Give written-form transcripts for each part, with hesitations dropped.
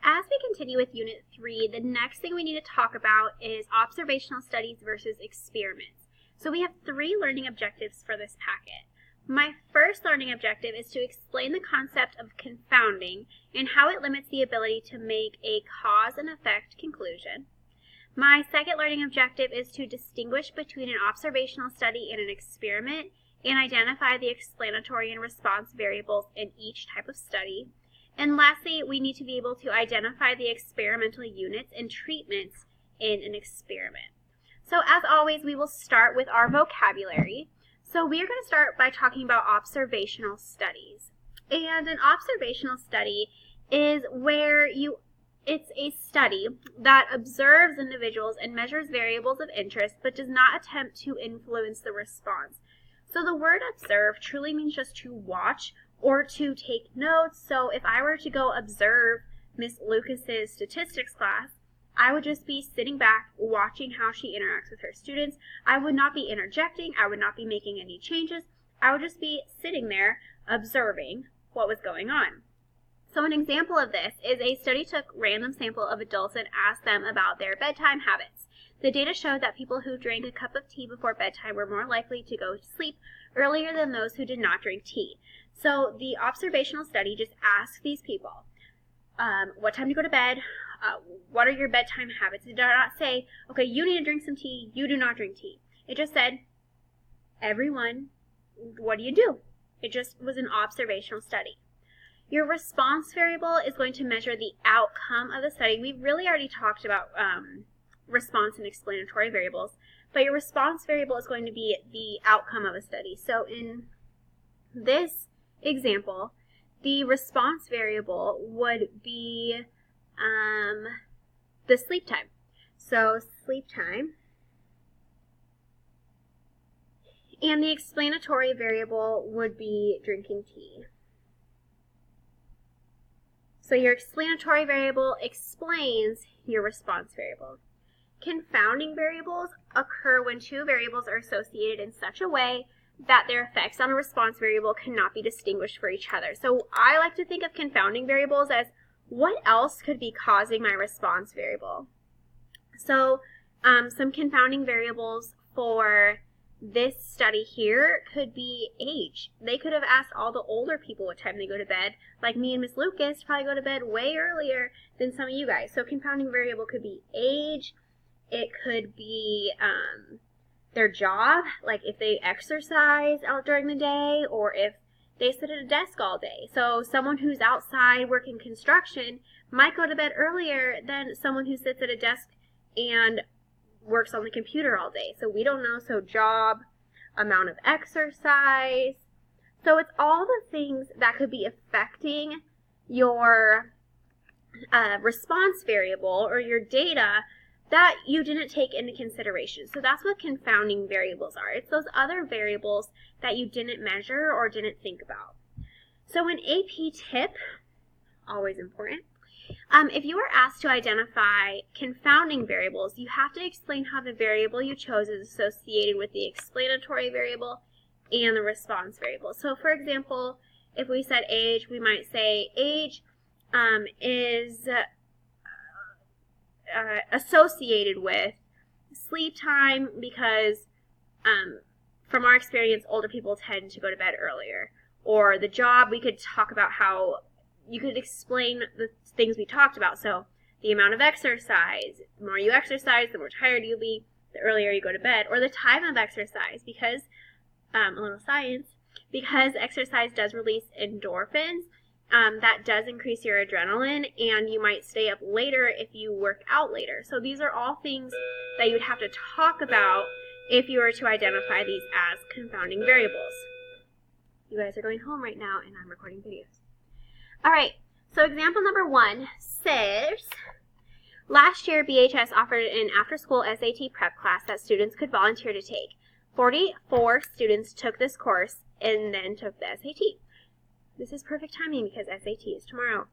as we continue with Unit 3, the next thing we need to talk about is observational studies versus experiments. So we have 3 learning objectives for this packet. My first learning objective is to explain the concept of confounding and how it limits the ability to make a cause and effect conclusion. My second learning objective is to distinguish between an observational study and an experiment and identify the explanatory and response variables in each type of study. And lastly, we need to be able to identify the experimental units and treatments in an experiment. So as always, we will start with our vocabulary. So we are going to start by talking about observational studies. And an observational study is where it's a study that observes individuals and measures variables of interest but does not attempt to influence the response. So the word observe truly means just to watch or to take notes. So if I were to go observe Miss Lucas's statistics class, I would just be sitting back watching how she interacts with her students. I would not be interjecting. I would not be making any changes. I would just be sitting there observing what was going on. So an example of this is a study took random sample of adults and asked them about their bedtime habits. The data showed that people who drank a cup of tea before bedtime were more likely to go to sleep earlier than those who did not drink tea. So the observational study just asked these people, what time to go to bed, what are your bedtime habits? It did not say, okay, you need to drink some tea, you do not drink tea. It just said, everyone, what do you do? It just was an observational study. Your response variable is going to measure the outcome of the study. We've really already talked about response and explanatory variables, but your response variable is going to be the outcome of a study. So in this example, the response variable would be the sleep time. So sleep time. And the explanatory variable would be drinking tea. So your explanatory variable explains your response variable. Confounding variables occur when 2 variables are associated in such a way that their effects on a response variable cannot be distinguished for each other. So I like to think of confounding variables as what else could be causing my response variable. So some confounding variables for this study here could be age. They could have asked all the older people what time they go to bed. Like me and Miss Lucas probably go to bed way earlier than some of you guys. So confounding variable could be age. It could be their job, like if they exercise out during the day or if they sit at a desk all day. So someone who's outside working construction might go to bed earlier than someone who sits at a desk and works on the computer all day. So we don't know. So job, amount of exercise. So it's all the things that could be affecting your response variable or your data that you didn't take into consideration. So that's what confounding variables are. It's those other variables that you didn't measure or didn't think about. So an AP tip, always important, if you are asked to identify confounding variables, you have to explain how the variable you chose is associated with the explanatory variable and the response variable. So for example, if we said age, we might say age is associated with sleep time because from our experience, older people tend to go to bed earlier. Or the job, we could talk about how you could explain the things we talked about. So the amount of exercise, the more you exercise, the more tired you'll be, the earlier you go to bed. Or the time of exercise, because, a little science, because exercise does release endorphins, that does increase your adrenaline, and you might stay up later if you work out later. So these are all things that you would have to talk about if you were to identify these as confounding variables. You guys are going home right now, and I'm recording videos. All right, so example number 1 says, last year BHS offered an after-school SAT prep class that students could volunteer to take. 44 students took this course and then took the SAT. This is perfect timing because SAT is tomorrow.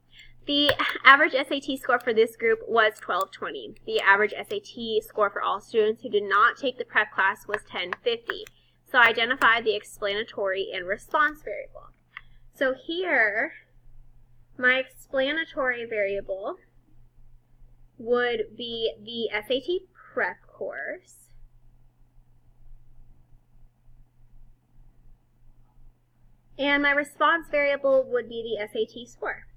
The average SAT score for this group was 1220. The average SAT score for all students who did not take the prep class was 1050. So identify the explanatory and response variable. So here, my explanatory variable would be the SAT prep course. And my response variable would be the SAT score.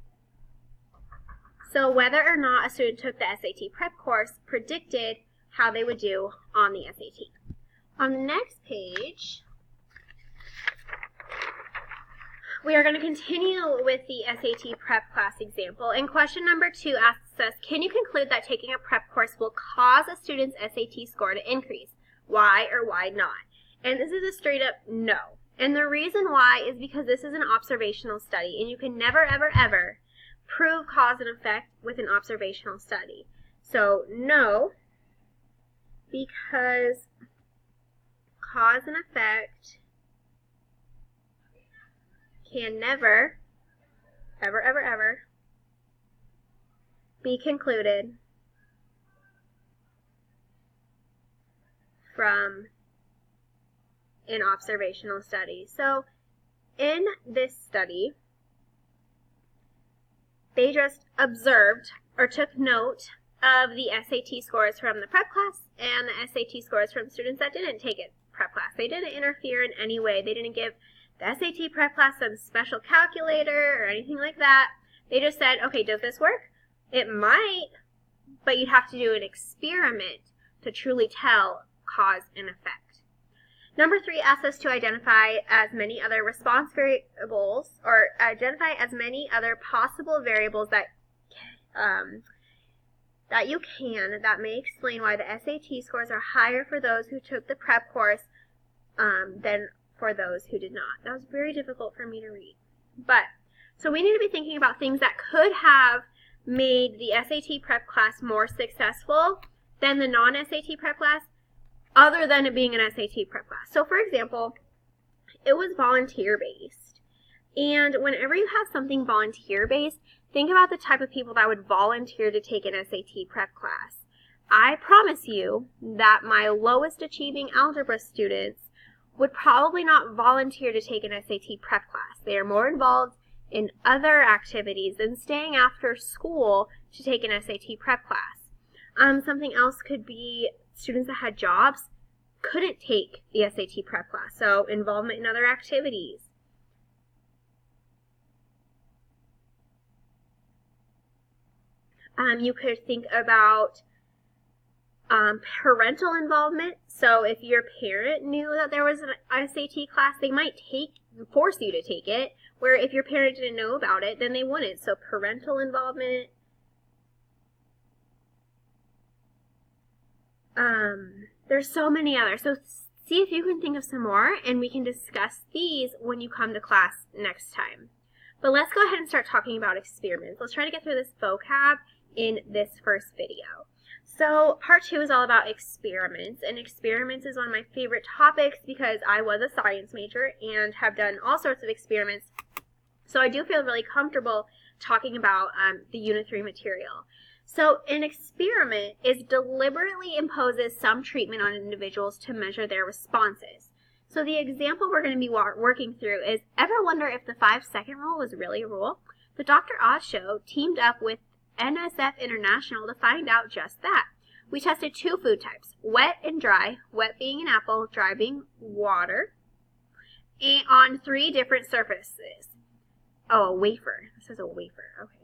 So whether or not a student took the SAT prep course predicted how they would do on the SAT. On the next page, we are going to continue with the SAT prep class example. And question number 2 asks us, can you conclude that taking a prep course will cause a student's SAT score to increase? Why or why not? And this is a straight up no. And the reason why is because this is an observational study, and you can never, ever, ever prove cause and effect with an observational study. So no, because cause and effect can never, ever, ever, ever be concluded from an observational study. So in this study, they just observed or took note of the SAT scores from the prep class and the SAT scores from students that didn't take it prep class. They didn't interfere in any way. They didn't give the SAT prep class some special calculator or anything like that. They just said, okay, does this work? It might, but you'd have to do an experiment to truly tell cause and effect. Number 3 asks us to identify as many other response variables, or identify as many other possible variables that you can that may explain why the SAT scores are higher for those who took the prep course than for those who did not. That was very difficult for me to read. So we need to be thinking about things that could have made the SAT prep class more successful than the non-SAT prep class, other than it being an SAT prep class. So for example, it was volunteer-based. And whenever you have something volunteer-based, think about the type of people that would volunteer to take an SAT prep class. I promise you that my lowest achieving algebra students would probably not volunteer to take an SAT prep class. They are more involved in other activities than staying after school to take an SAT prep class. Something else could be students that had jobs couldn't take the SAT prep class, so involvement in other activities. You could think about parental involvement. So if your parent knew that there was an SAT class, they might force you to take it, where if your parent didn't know about it, then they wouldn't. So parental involvement. There's so many others. So see if you can think of some more, and we can discuss these when you come to class next time. But let's go ahead and start talking about experiments. Let's try to get through this vocab in this first video. So part 2 is all about experiments, and experiments is one of my favorite topics because I was a science major and have done all sorts of experiments. So I do feel really comfortable talking about the Unit 3 material. So an experiment deliberately imposes some treatment on individuals to measure their responses. So the example we're going to be working through is, ever wonder if the 5-second rule was really a rule? The Dr. Oz Show teamed up with NSF International to find out just that. We tested 2 food types, wet and dry, wet being an apple, dry being water, and on 3 different surfaces. Oh, a wafer. This is a wafer. Okay.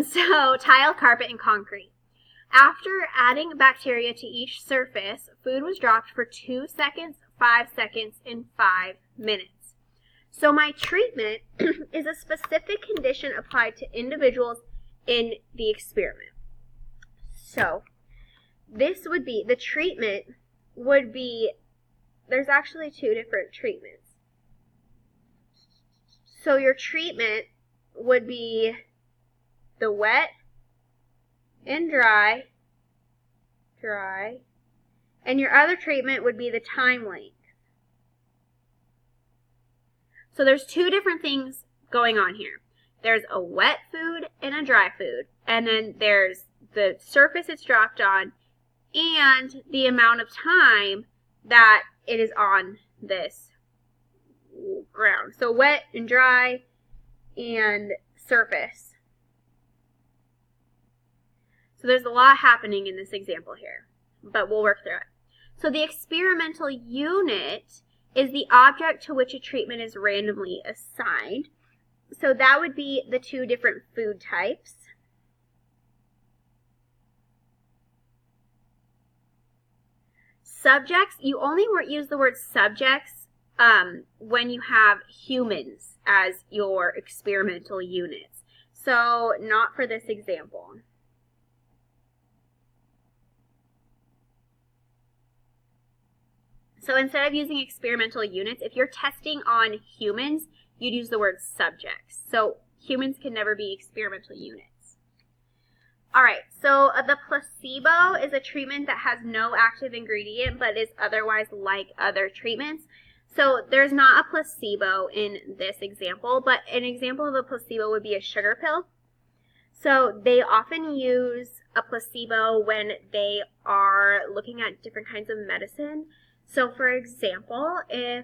So tile, carpet, and concrete. After adding bacteria to each surface, food was dropped for 2 seconds, 5 seconds, and 5 minutes. So my treatment is a specific condition applied to individuals in the experiment. So this would be, the treatment would be, there's actually 2 different treatments. So your treatment would be the wet and dry, and your other treatment would be the time length. So there's 2 different things going on here. There's a wet food and a dry food, and then there's the surface it's dropped on and the amount of time that it is on this ground. So wet and dry and surface. So there's a lot happening in this example here, but we'll work through it. So the experimental unit is the object to which a treatment is randomly assigned. So that would be the two different food types. Subjects, you only use the word subjects when you have humans as your experimental units. So not for this example. So instead of using experimental units, if you're testing on humans, you'd use the word subjects. So humans can never be experimental units. All right, so the placebo is a treatment that has no active ingredient but is otherwise like other treatments. So there's not a placebo in this example, but an example of a placebo would be a sugar pill. So they often use a placebo when they are looking at different kinds of medicine. So for example, if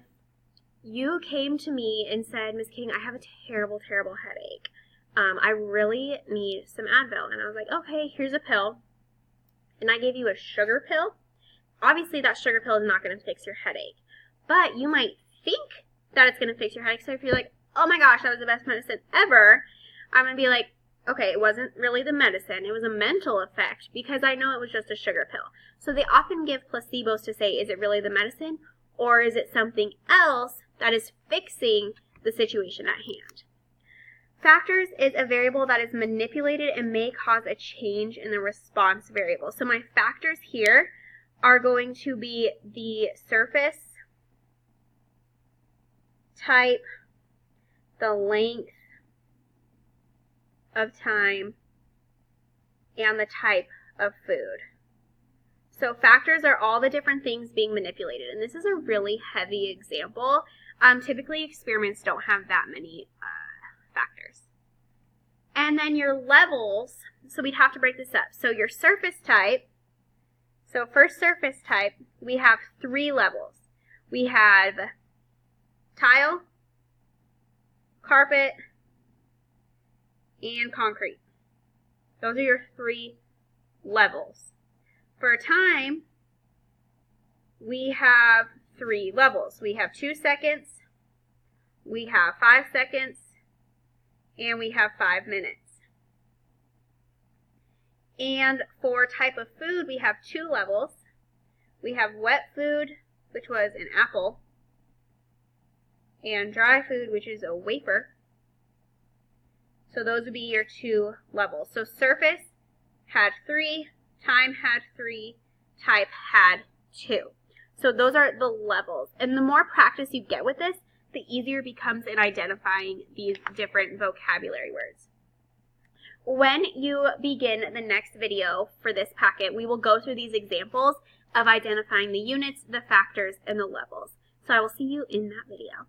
you came to me and said, Ms. King, I have a terrible, terrible headache. I really need some Advil. And I was like, okay, here's a pill. And I gave you a sugar pill. Obviously, that sugar pill is not going to fix your headache. But you might think that it's going to fix your headache. So if you're like, oh my gosh, that was the best medicine ever, I'm going to be like, okay, it wasn't really the medicine. It was a mental effect because I know it was just a sugar pill. So they often give placebos to say, is it really the medicine or is it something else that is fixing the situation at hand? Factors is a variable that is manipulated and may cause a change in the response variable. So my factors here are going to be the surface, type, the length of time, and the type of food. So factors are all the different things being manipulated. And this is a really heavy example. Typically experiments don't have that many factors. And then your levels, so we'd have to break this up. So your surface type, so for surface type, we have 3 levels. We have tile, carpet, and concrete. Those are your 3 levels. For time, we have 3 levels. We have 2 seconds, we have 5 seconds, and we have 5 minutes. And for type of food, we have 2 levels. We have wet food, which was an apple, and dry food, which is a wafer. So those would be your 2 levels. So surface had 3, time had 3, type had 2. So those are the levels. And the more practice you get with this, the easier it becomes in identifying these different vocabulary words. When you begin the next video for this packet, we will go through these examples of identifying the units, the factors, and the levels. So I will see you in that video.